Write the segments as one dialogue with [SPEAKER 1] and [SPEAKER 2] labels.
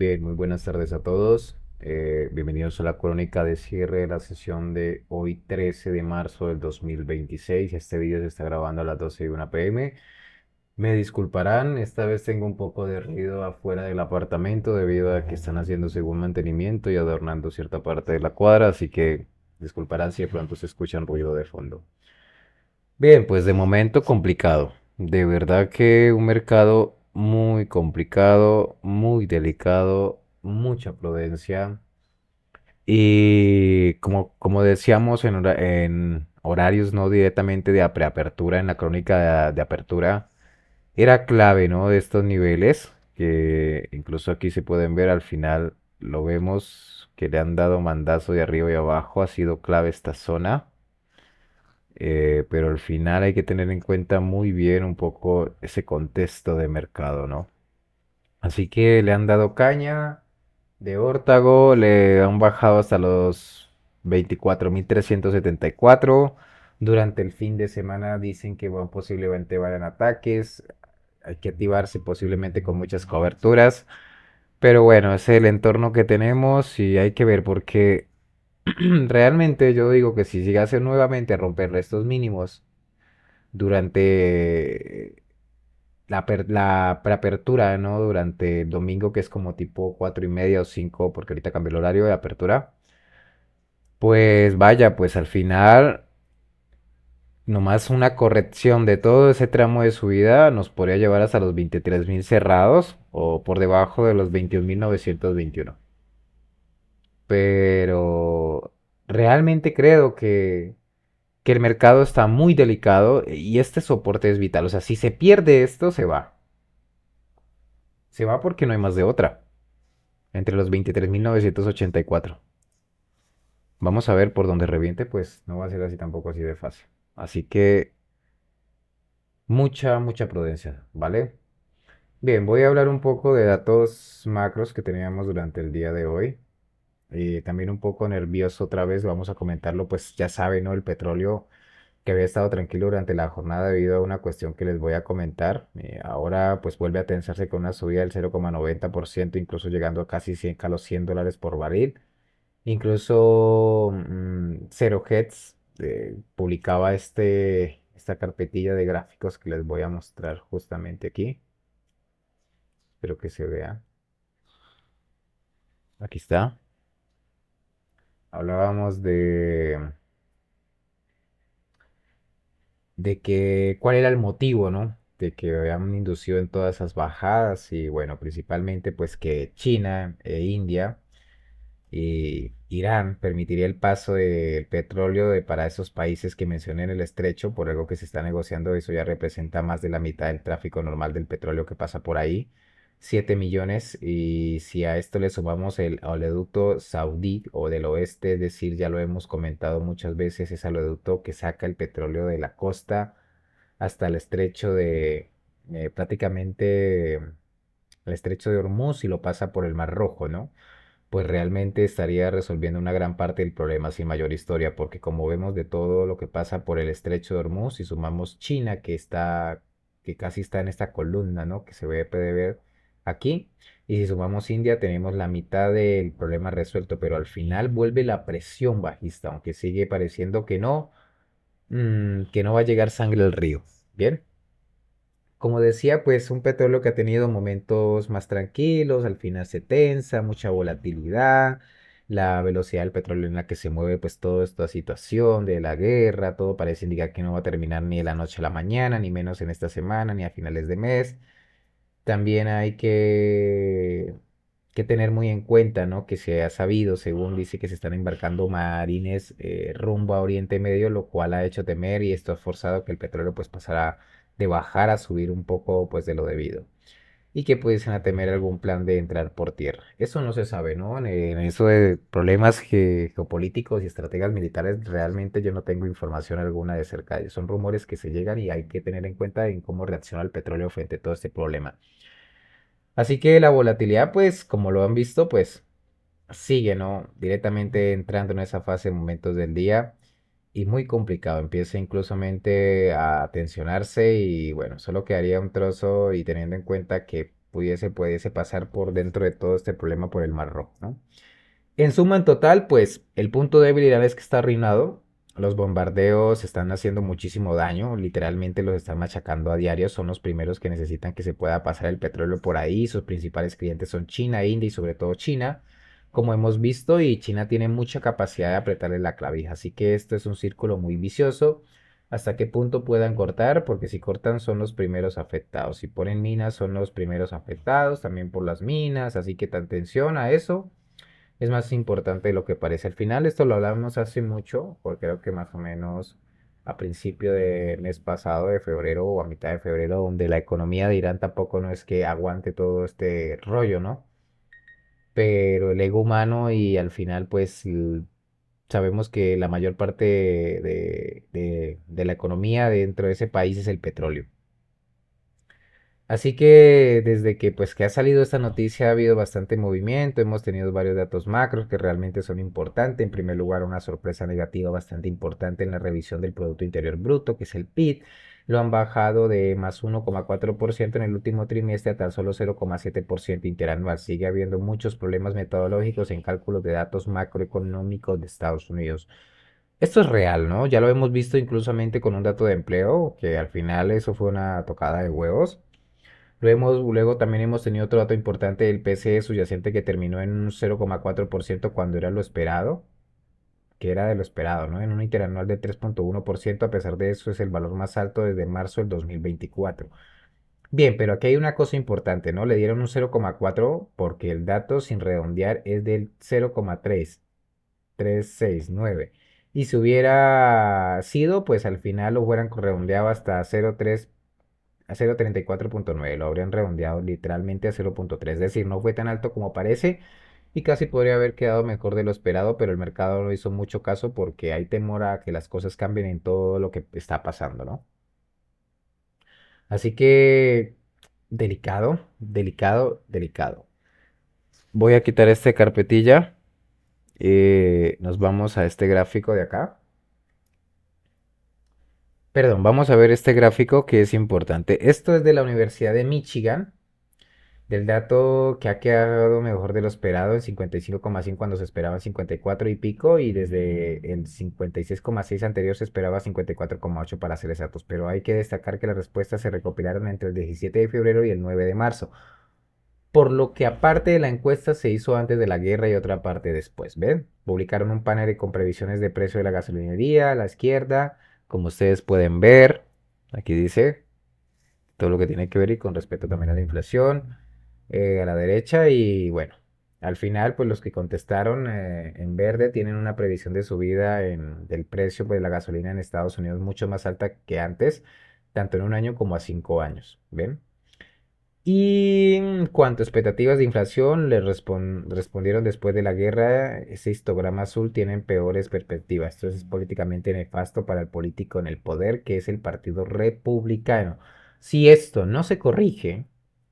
[SPEAKER 1] Bien, muy buenas tardes a todos. Bienvenidos a la crónica de cierre de la sesión de hoy 13 de marzo del 2026. Este video se está grabando a las 12:01 p.m. Me disculparán, esta vez tengo un poco de ruido afuera del apartamento debido a que están haciendo según mantenimiento y adornando cierta parte de la cuadra, así que disculparán si de pronto se escuchan ruido de fondo. Bien, pues de momento complicado. De verdad que un mercado muy complicado, muy delicado, mucha prudencia. Y como decíamos en horarios no directamente de preapertura, en la crónica de apertura, era clave, ¿no? De estos niveles, que incluso aquí se pueden ver al final, lo vemos que le han dado mandazo de arriba y abajo, ha sido clave esta zona. Pero al final hay que tener en cuenta muy bien un poco ese contexto de mercado, ¿no? Así que le han dado caña de órtago, le han bajado hasta los 24.374. Durante el fin de semana dicen que posiblemente vayan ataques, hay que activarse posiblemente con muchas coberturas. Pero bueno, ese es el entorno que tenemos y hay que ver porque realmente yo digo que si llegase nuevamente a romper estos mínimos durante la preapertura, ¿no? Durante el domingo, que es como tipo 4:30 o 5, porque ahorita cambió el horario de apertura. Pues vaya, pues al final, nomás una corrección de todo ese tramo de subida nos podría llevar hasta los 23.000 cerrados o por debajo de los 21.921. Pero realmente creo que el mercado está muy delicado y este soporte es vital. O sea, si se pierde esto, se va. Se va porque no hay más de otra. Entre los 23.984. Vamos a ver por dónde reviente, pues no va a ser así tampoco así de fácil. Así que mucha prudencia, ¿vale? Bien, voy a hablar un poco de datos macros que teníamos durante el día de hoy. Y también un poco nervioso otra vez, vamos a comentarlo, pues ya saben, ¿no? El petróleo que había estado tranquilo durante la jornada debido a una cuestión que les voy a comentar. Ahora pues vuelve a tensarse con una subida del 0,90%, incluso llegando a casi 100, a los $100 por barril. Incluso Zero Heads publicaba esta carpetilla de gráficos que les voy a mostrar justamente aquí. Espero que se vea. Aquí está. Hablábamos de que cuál era el motivo, ¿no? De que habían inducido en todas esas bajadas y bueno, principalmente pues que China e India y Irán permitiría el paso del petróleo para esos países que mencioné en el estrecho, por algo que se está negociando, eso ya representa más de la mitad del tráfico normal del petróleo que pasa por ahí, 7 millones, y si a esto le sumamos el oleoducto saudí o del oeste, es decir, ya lo hemos comentado muchas veces, es el oleoducto que saca el petróleo de la costa hasta el estrecho prácticamente el estrecho de Hormuz y lo pasa por el Mar Rojo, ¿no? Pues realmente estaría resolviendo una gran parte del problema sin mayor historia, porque como vemos de todo lo que pasa por el estrecho de Hormuz, si sumamos China, que casi está en esta columna, ¿no? Que se puede ver aquí, y si sumamos India, tenemos la mitad del problema resuelto, pero al final vuelve la presión bajista, aunque sigue pareciendo que no va a llegar sangre al río. Bien. Como decía, pues un petróleo que ha tenido momentos más tranquilos, al final se tensa, mucha volatilidad, la velocidad del petróleo en la que se mueve, pues toda esta situación de la guerra, todo parece indicar que no va a terminar ni de la noche a la mañana, ni menos en esta semana, ni a finales de mes. También hay que tener muy en cuenta, ¿no? Que se ha sabido, según dice, que se están embarcando marines rumbo a Oriente Medio, lo cual ha hecho temer y esto ha forzado que el petróleo pues pasara de bajar a subir un poco pues de lo debido. Y que pudiesen a temer algún plan de entrar por tierra. Eso no se sabe, ¿no? En eso de problemas geopolíticos y estrategias militares, realmente yo no tengo información alguna de cerca de ello. Son rumores que se llegan y hay que tener en cuenta en cómo reacciona el petróleo frente a todo este problema. Así que la volatilidad, pues, como lo han visto, pues sigue, ¿no? Directamente entrando en esa fase en momentos del día y muy complicado. Empieza inclusamente a tensionarse y bueno, solo quedaría un trozo y teniendo en cuenta que pudiese pasar por dentro de todo este problema por el Mar Rojo, ¿no? En suma, en total, pues el punto débil de Irán es que está arruinado. Los bombardeos están haciendo muchísimo daño, literalmente los están machacando a diario, son los primeros que necesitan que se pueda pasar el petróleo por ahí, sus principales clientes son China, India y sobre todo China, como hemos visto, y China tiene mucha capacidad de apretarle la clavija, así que esto es un círculo muy vicioso. ¿Hasta qué punto puedan cortar? Porque si cortan son los primeros afectados, si ponen minas son los primeros afectados, también por las minas, así que atención a eso es más importante de lo que parece. Al final esto lo hablamos hace mucho, porque creo que más o menos a principio del mes pasado, de febrero o a mitad de febrero, donde la economía de Irán tampoco no es que aguante todo este rollo, ¿no? Pero el ego humano y al final pues sabemos que la mayor parte de la economía dentro de ese país es el petróleo. Así que desde que pues que ha salido esta noticia ha habido bastante movimiento, hemos tenido varios datos macros que realmente son importantes. En primer lugar, una sorpresa negativa bastante importante en la revisión del Producto Interior Bruto, que es el PIB. Lo han bajado de más 1,4% en el último trimestre a tan solo 0,7% interanual. Sigue habiendo muchos problemas metodológicos en cálculos de datos macroeconómicos de Estados Unidos. Esto es real, ¿no? Ya lo hemos visto inclusamente con un dato de empleo, que al final eso fue una tocada de huevos. Luego también hemos tenido otro dato importante del PCE subyacente que terminó en un 0,4% cuando era lo esperado, que era de lo esperado, ¿no? En un interanual de 3,1%, a pesar de eso es el valor más alto desde marzo del 2024. Bien, pero aquí hay una cosa importante, ¿no? Le dieron un 0,4 porque el dato sin redondear es del 0,3369. Y si hubiera sido, pues al final lo hubieran redondeado hasta 0,3 a 0,34.9, lo habrían redondeado literalmente a 0,3, es decir, no fue tan alto como parece y casi podría haber quedado mejor de lo esperado, pero el mercado no hizo mucho caso porque hay temor a que las cosas cambien en todo lo que está pasando, ¿no? Así que delicado, delicado, delicado. Voy a quitar esta carpetilla, nos vamos a este gráfico de acá. Perdón, vamos a ver este gráfico que es importante. Esto es de la Universidad de Michigan. Del dato que ha quedado mejor de lo esperado en 55,5 cuando se esperaba 54 y pico y desde el 56,6 anterior se esperaba 54,8 para ser exactos, pero hay que destacar que las respuestas se recopilaron entre el 17 de febrero y el 9 de marzo, por lo que aparte de la encuesta se hizo antes de la guerra y otra parte después, ¿ven? Publicaron un panel con previsiones de precio de la gasolinería a la izquierda, como ustedes pueden ver, aquí dice todo lo que tiene que ver y con respecto también a la inflación, a la derecha y bueno, al final pues los que contestaron en verde tienen una previsión de subida del precio pues, de la gasolina en Estados Unidos mucho más alta que antes, tanto en un año como a 5 años, ¿ven? Y en cuanto a expectativas de inflación, respondieron después de la guerra, ese histograma azul tienen peores perspectivas. Esto es políticamente nefasto para el político en el poder, que es el Partido Republicano. Si esto no se corrige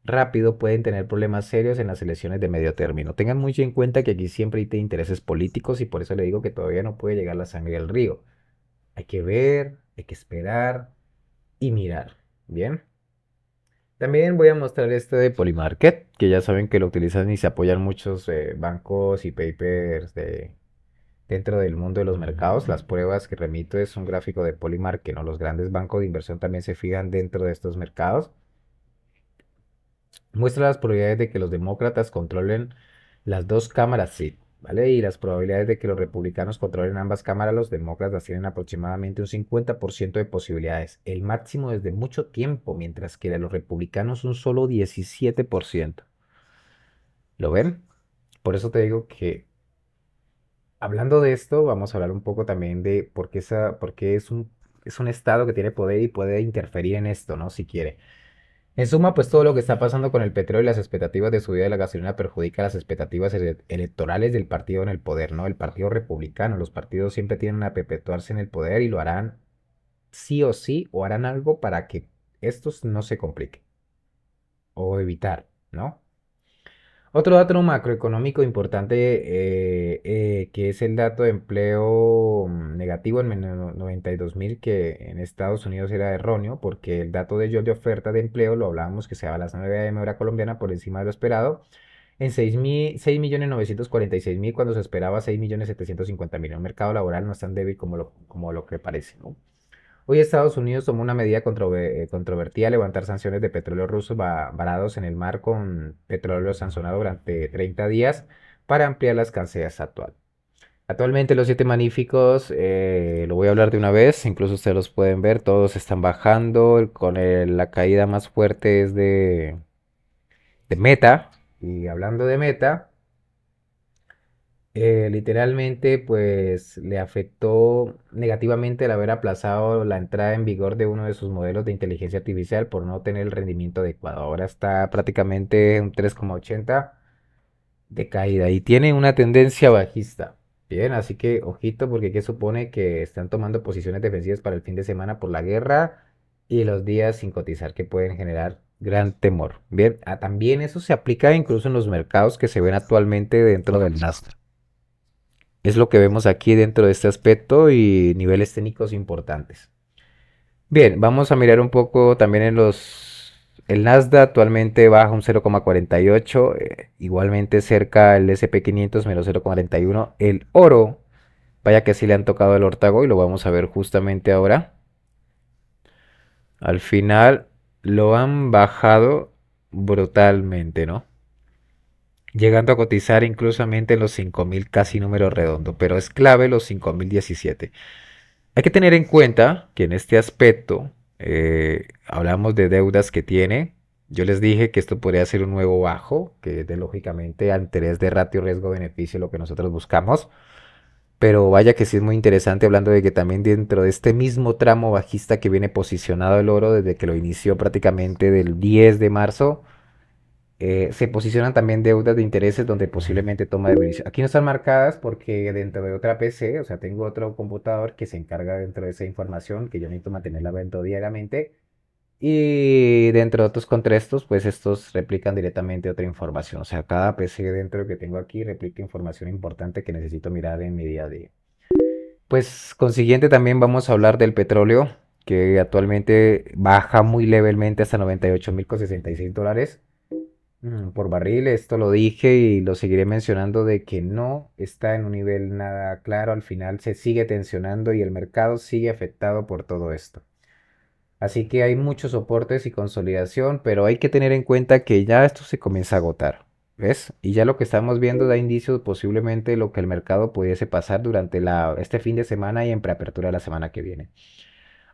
[SPEAKER 1] rápido, pueden tener problemas serios en las elecciones de medio término. Tengan mucho en cuenta que aquí siempre hay intereses políticos y por eso le digo que todavía no puede llegar la sangre al río. Hay que ver, hay que esperar y mirar. ¿Bien? También voy a mostrar este de Polymarket, que ya saben que lo utilizan y se apoyan muchos bancos y papers dentro del mundo de los mercados. Las pruebas que remito es un gráfico de Polymarket, ¿no? Los grandes bancos de inversión también se fijan dentro de estos mercados. Muestra las probabilidades de que los demócratas controlen las dos cámaras, sí, ¿vale? Y las probabilidades de que los republicanos controlen ambas cámaras, los demócratas tienen aproximadamente un 50% de posibilidades, el máximo desde mucho tiempo, mientras que de los republicanos un solo 17%. ¿Lo ven? Por eso te digo que hablando de esto, vamos a hablar un poco también de por qué es un estado que tiene poder y puede interferir en esto, ¿no? Si quiere. En suma, pues todo lo que está pasando con el petróleo y las expectativas de subida de la gasolina perjudica las expectativas electorales del partido en el poder, ¿no? El partido republicano. Los partidos siempre tienen a perpetuarse en el poder y lo harán sí o sí o harán algo para que estos no se compliquen o evitar, ¿no? Otro dato macroeconómico importante que es el dato de empleo negativo en menos 92.000 que en Estados Unidos era erróneo porque el dato de ellos de oferta de empleo lo hablábamos que se daba a las 9 a.m. hora colombiana por encima de lo esperado en 6.946.000 cuando se esperaba 6.750.000. El mercado laboral no es tan débil como lo que parece, ¿no? Hoy Estados Unidos tomó una medida controvertida, levantar sanciones de petróleo ruso varados en el mar con petróleo sancionado durante 30 días para ampliar la escasez actual. Actualmente los siete magníficos, lo voy a hablar de una vez, incluso ustedes los pueden ver, todos están bajando, la caída más fuerte es de Meta, y hablando de Meta, literalmente, pues le afectó negativamente el haber aplazado la entrada en vigor de uno de sus modelos de inteligencia artificial por no tener el rendimiento adecuado. Ahora está prácticamente un 3,80 de caída y tiene una tendencia bajista. Bien, así que ojito porque ¿qué supone? Que están tomando posiciones defensivas para el fin de semana por la guerra y los días sin cotizar que pueden generar gran temor. Bien, también eso se aplica incluso en los mercados que se ven actualmente dentro del Nasdaq. Es lo que vemos aquí dentro de este aspecto y niveles técnicos importantes. Bien, vamos a mirar un poco también en los... El Nasdaq actualmente baja un 0,48, igualmente cerca el SP 500 menos 0,41. El oro, vaya que sí le han tocado el ortago y lo vamos a ver justamente ahora. Al final lo han bajado brutalmente, ¿no? Llegando a cotizar inclusamente en los 5.000 casi número redondo, pero es clave los 5.017. Hay que tener en cuenta que en este aspecto hablamos de deudas que tiene. Yo les dije que esto podría ser un nuevo bajo, que es de lógicamente a interés de ratio riesgo-beneficio lo que nosotros buscamos. Pero vaya que sí es muy interesante hablando de que también dentro de este mismo tramo bajista que viene posicionado el oro desde que lo inició prácticamente del 10 de marzo, se posicionan también deudas de intereses donde posiblemente toma de beneficio. Aquí no están marcadas porque dentro de otra PC, o sea, tengo otro computador que se encarga dentro de esa información que yo necesito mantenerla viendo diariamente. Y dentro de otros contextos, pues estos replican directamente otra información. O sea, cada PC dentro que tengo aquí replica información importante que necesito mirar en mi día a día. Pues consiguiente también vamos a hablar del petróleo, que actualmente baja muy levemente hasta 98.066 dólares por barril. Esto lo dije y lo seguiré mencionando de que no está en un nivel nada claro. Al final se sigue tensionando y el mercado sigue afectado por todo esto. Así que hay muchos soportes y consolidación, pero hay que tener en cuenta que ya esto se comienza a agotar. ¿Ves? Y ya lo que estamos viendo da indicios posiblemente de lo que el mercado pudiese pasar durante este fin de semana y en preapertura de la semana que viene.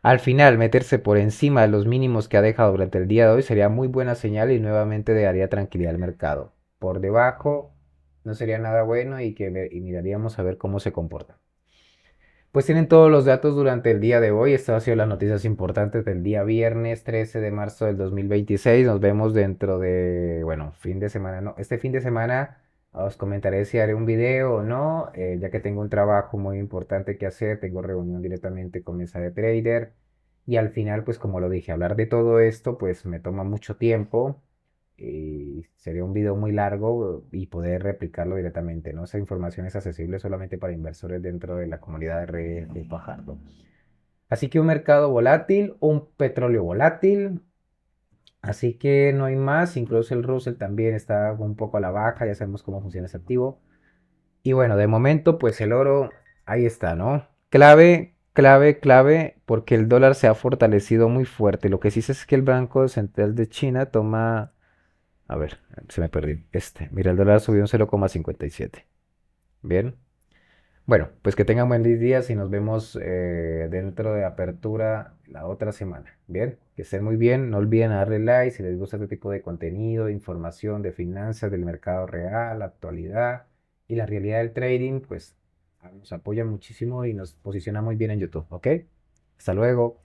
[SPEAKER 1] Al final, meterse por encima de los mínimos que ha dejado durante el día de hoy sería muy buena señal y nuevamente daría tranquilidad al mercado. Por debajo no sería nada bueno y miraríamos a ver cómo se comporta. Pues tienen todos los datos durante el día de hoy. Estas han sido las noticias importantes del día viernes 13 de marzo del 2026. Nos vemos dentro de, bueno, fin de semana, no, este fin de semana os comentaré si haré un video o no, ya que tengo un trabajo muy importante que hacer. Tengo reunión directamente con mesa de trader. Y al final, pues como lo dije, hablar de todo esto, pues me toma mucho tiempo y sería un video muy largo y poder replicarlo directamente, ¿no? Esa información es accesible solamente para inversores dentro de la comunidad de redes de Fajardo. Así que un mercado volátil, un petróleo volátil, así que no hay más, incluso el Russell también está un poco a la baja, ya sabemos cómo funciona ese activo. Y bueno, de momento, pues el oro, ahí está, ¿no? Clave, clave, clave, porque el dólar se ha fortalecido muy fuerte. Lo que sí sé es que el Banco Central de China toma. A ver, se me perdió. Mira, el dólar subió un 0,57. Bien. Bueno, pues que tengan buen día y nos vemos dentro de apertura la otra semana. Bien, que estén muy bien. No olviden darle like si les gusta este tipo de contenido, de información, de finanzas, del mercado real, la actualidad y la realidad del trading. Pues nos apoya muchísimo y nos posiciona muy bien en YouTube. ¿Ok? Hasta luego.